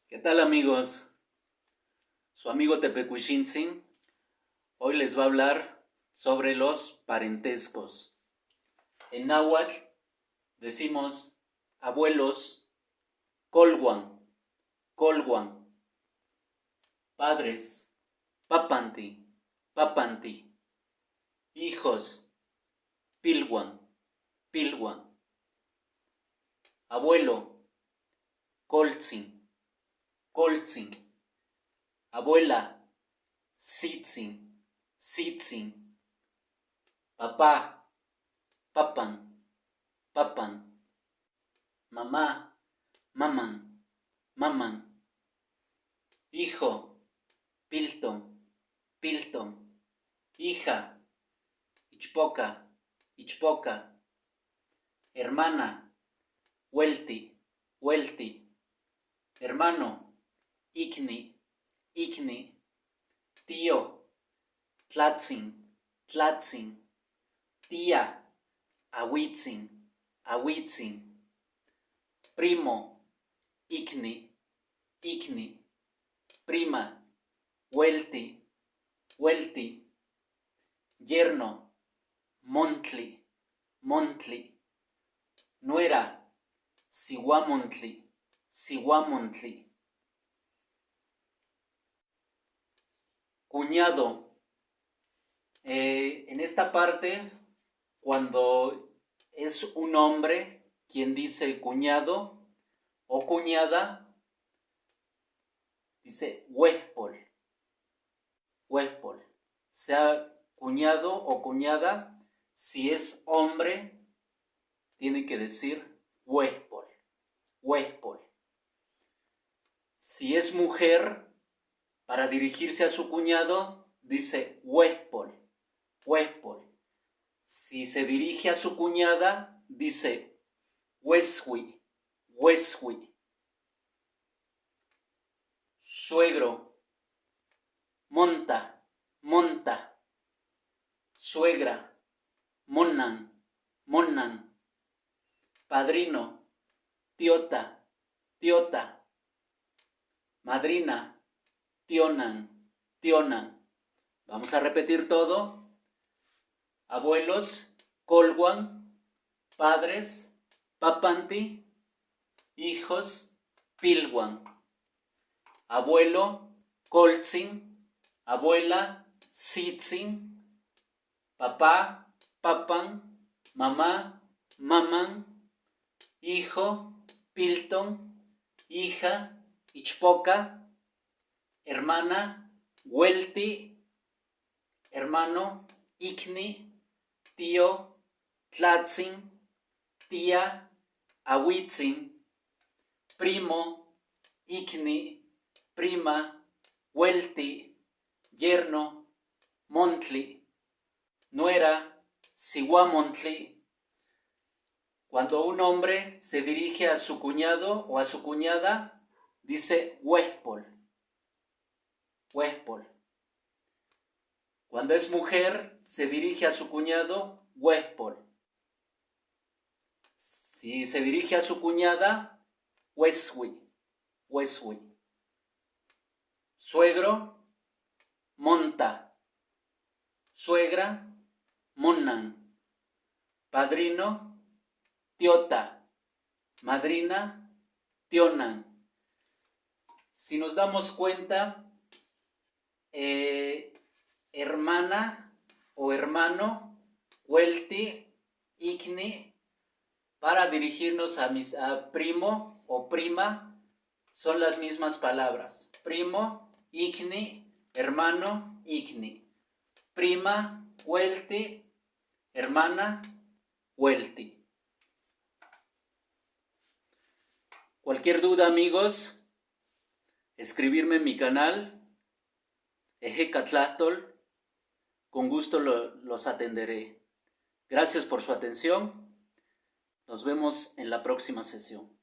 ¿Qué tal, amigos? Su amigo Tepecuichintzin hoy les va a hablar sobre los parentescos. En náhuatl decimos abuelos, colhuan, colhuan, padres, papanti, papanti, hijos, pilhuan, pilhuan, abuelo, coltzin, coltzin, abuela, sitzin, sitzin, papá, papan, papan, mamá, maman, maman, hijo, pilton, pilton, hija, ichpoca, ichpoca, hermana, huelti, huelti, hermano, ikni, ikni, tío, tlatzin, tlatzin, tía, ahuitzin, ahuitzin, primo, ikni, ikni, prima, huelti, huelti, yerno, montli, montli, nuera, sihuamontli, sihuamontli, cuñado. En esta parte, cuando es un hombre quien dice cuñado o cuñada, dice huespol, huespol. Sea cuñado o cuñada, si es hombre, tiene que decir huespol, huespol. Si es mujer, para dirigirse a su cuñado, dice huespol, huespol. Si se dirige a su cuñada, dice hueshui, hueshui. Suegro, monta, monta. Suegra, monan, monan. Padrino, tiota, tiota. Madrina, tionan, tionan. Vamos a repetir todo. Abuelos, colhuan, padres, papanti, hijos, pilhuan. Abuelo, coltzin, abuela, sitzin, papá, papan, mamá, maman, hijo, pilton, hija, ichpoca, hermana, huelti, hermano, ikni, tío, tlatzin, tía, ahuitzin, primo, ikni, prima, huelti, yerno, montli, nuera, sihuamontli. Cuando un hombre se dirige a su cuñado o a su cuñada, dice huespol, huespol. Cuando es mujer, se dirige a su cuñado, huespol. Si se dirige a su cuñada, hueshui, hueshui. Suegro, monta. Suegra, monan. Padrino, tiota. Madrina, tionan. Si nos damos cuenta, hermana o hermano, huelti, ikni, para dirigirnos a primo o prima, son las mismas palabras. Primo, ikni, hermano, ikni. Prima, huelti, hermana, huelti. Cualquier duda, amigos, escribirme en mi canal, Ejecatlahtol, con gusto los atenderé. Gracias por su atención. Nos vemos en la próxima sesión.